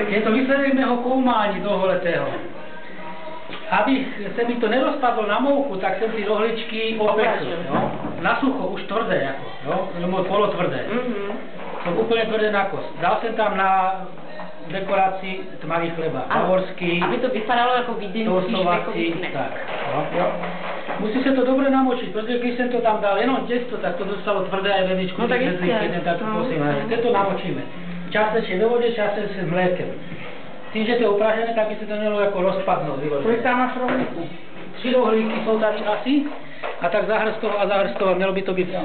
Je to výsledek mého koumání toholetého. Aby se mi to nerozpadlo na mouchu, tak jsem ty rohličky opekl, jo? Na sucho, už tvrdé, jako, jo? Nebo polotvrdé. To úplně tvrdé na kost. Dal jsem tam na dekoraci tmavý chleba, bavorský, aby to vypadalo jako vídeňský švejkový knek. Tak, jo? Musí se to dobře namočit, protože když jsem to tam dal jenom těsto, tak to dostalo tvrdé a veničku, tak to prosím, teď to namočíme. Částečně do vody, částečně s mlékem. Tím, že to je upražené, tak by se to mělo jako rozpadnout. Kolik tam máš rohlíků? 3 rohlíky jsou tady asi, a tak zahrstovat a zahrstovat, mělo by to být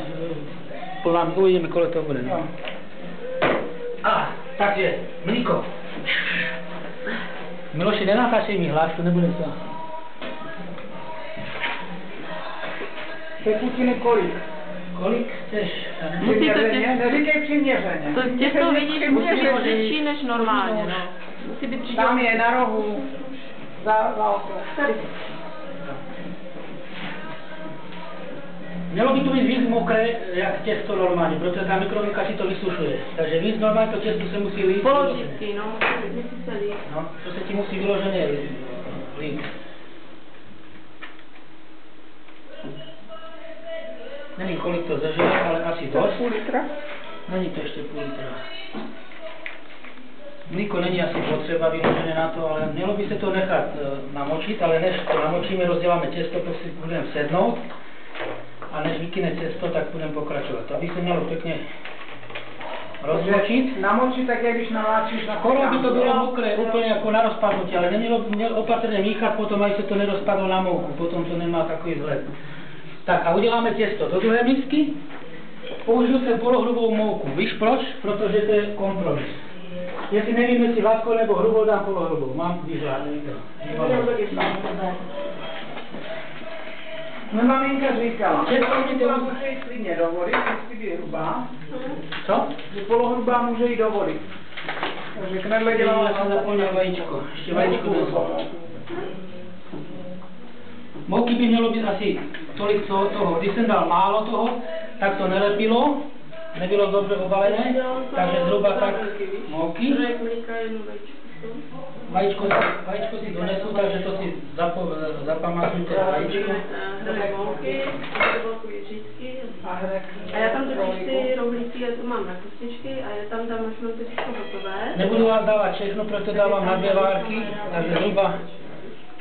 plná, uvidíme, kolik to bude. No. A, takže, mlíko. Miloši, nenatáčej mi hlas, to nebude to. Tekutiny kolik? Kolik chceš? Přiměřeně, neříkej přiměřeně. To těsto vidíš, musí být řečí než normálně, no. Musí být přidělené. Tam je na rohu, za okno. Mělo by to být víc mokré, jak těsto normálně, protože ta mikrovlnka si to vysušuje. Takže víc normálně to těsto se musí lít. Položitky, no, musí se lít. No, to se ti musí vyloženě lít. Nevím, kolik to zažije, ale asi dost. Půl litra? Není to ještě půl litra. Mlíko není asi potřeba vyložené na to, ale mělo by se to nechat namočit, ale než to namočíme, rozděláme těsto, to si budeme sednout. A než vykyne těsto, tak budeme pokračovat. Aby se mělo pěkně rozmočit. Namočit tak, jak když naláčíš na skoro by to bylo mokré, úplně jako na rozpadnutí, ale nemělo opatrně míchat potom, aby se to nerozpadlo na mouku, potom to nemá takový vzhled. Tak a uděláme těsto do druhé misky. Použiju jsem polohrubou mouku. Víš proč? Protože to je kompromis. Jestli nevím, jestli hladkou nebo hrubou, dám polohrubou. Mám výhled. Moje maminka říkala, že polohrubá může jít klidně do vody, jestli je hrubá. Co? Že polohrubá může jít do vody. Takže knedle dělala... Já jsem zapomněl vajíčko. Ještě vajíčko bylo. Mouky by mělo být asi tolik toho. Když jsem dal málo toho, tak to nelepilo, nebylo dobře obalené, takže zhruba tak mouky. Vajíčko si donesu, takže to si zapamatujte vajíčko. A já tam totiž ty rohlíky, já to mám na kostičky a já tam dám, až mám to všechno hotové. Nebudu vám dávat všechno, proto dávám na 2 várky, takže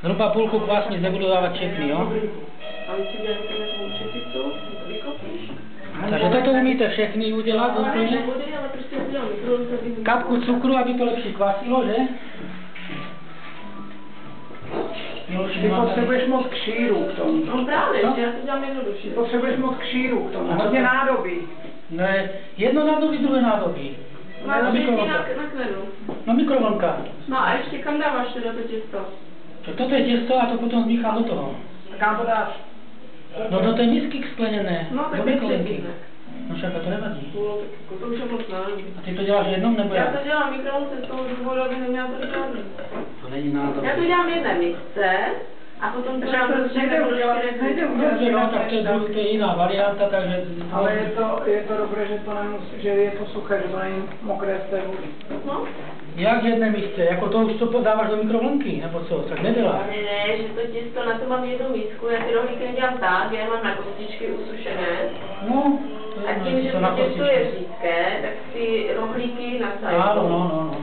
zhruba půlku kvasnic nebudu dávat všechny, jo? Takže toto umíte všechny udělat úplně. Kapku cukru, aby to lepší kvasilo, že? Ty potřebuješ moc kšíru k tomu. No právě, já to dělám jednoduše. Potřebuješ moc kšíru k tomu, hodně nádobí. Ne, jedno nádobí, druhé nádobí. Na knedlu. Na mikrovlnka. No a ještě kam dáváš teda to těsto? Toto je těsto a to potom zmíchám do toho. A kam to dáš? No do té misky skleněné, no, do mikrovlnky. No však a to nevadí. To už je moc nevadí. A ty to děláš jednou nebo já? Já to dělám mikrovlnce z toho důvodu, aby neměla to žádný. To není nádobí. Já to dělám v jedné misce a potom to dám do všech nebo do 4. No, tak to je jiná varianta, takže... Ale je to dobré, že to nemusí, že je to suché, že to není mokré z té vody. No. Jak v jedné místě? Jako to už to podáváš do mikrovlnky, nebo co? Tak neděláš? Ne, že to těsto, na to mám jednu mísku, já ty rohlíky nedělám tak, já mám na kostičky usušené. No, a tím, že to těsto je řídké, tak ty rohlíky nasajú. No.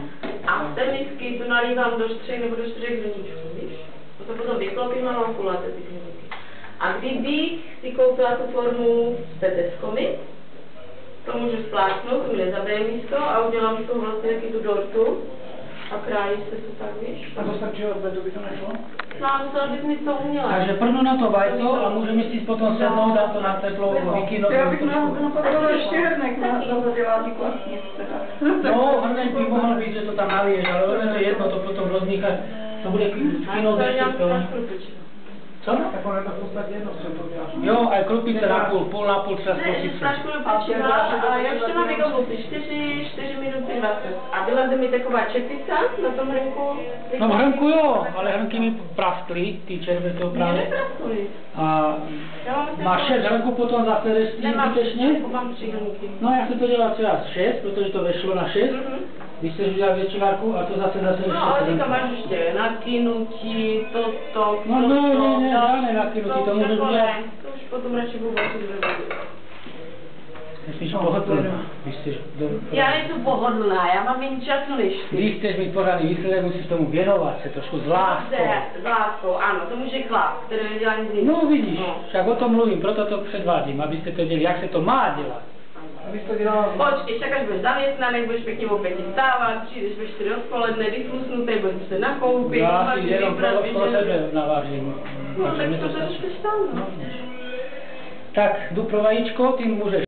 A z té misky to nalívám do 3 nebo do 4 hrníčků, víš? To potom vyklopím a mám kulaté ty hrníčky. A kdybych si koupila tu formu s peteckami, to můžu spláchnout, to mi nezabije místo a udělám z toho vlastně taky tu dortu a krájí se to tak, víš? A to stačí odbedu, by to nešlo? No a musela bys mi to uměla. Takže prvnu na to vajto a můžeme si potom sednout, dát to na teplou vykynout. Já bych napadla ještě hrnek na zadělání kvasnic teda. No, hrnek by mohl být, že to tam naliješ, ale to je jedno, to potom rozmíchat, to bude kynout ještě to. Co? Tak ono je to v podstatě jedno, co to děláš. Jo, a krupice na půl třeba zkoušit. A já ještě mám vygovosti 4 minuty 20. A byla zde mi taková čepica na tom hrnku. No v hrnku jo, ale hrnky mi praskly, ty červé to právě. Ne, nepraskly. A máš 6 hrnků potom zase restí zbytečně? Mám 3 hrnky. No já se to dělá třeba 6, protože to vešlo na 6. Vy chceš udělat většinárku a to zase No, ale teďka máš ještě nakynutí, toto, No ne, žádné nakynutí, to můžeš udělat. To už potom radši vůbec nebudu. Jsi pohodlná. Já nejsem pohodlná, já mám méně času než ty. Když chceš mít pořádný výsledek, musíš tomu věnovat se trošku s láskou. S láskou, ano, to může chlap, který nedělá nic jiného. No vidíš, však o tom mluvím, proto to předvádím, abyste to dělali, jak se to má dělat. Abys to dělal... Počkej, však až budeš zaměstnaný, budeš pěkně o 5 vstávat, přijdeš ve 4 odpoledne, vyflusnutý, budeš se nakoupit, Já si jenom pro sebe navážím. No tak to se chceš tam, no. Tak, jdu pro vajíčko, ty můžeš.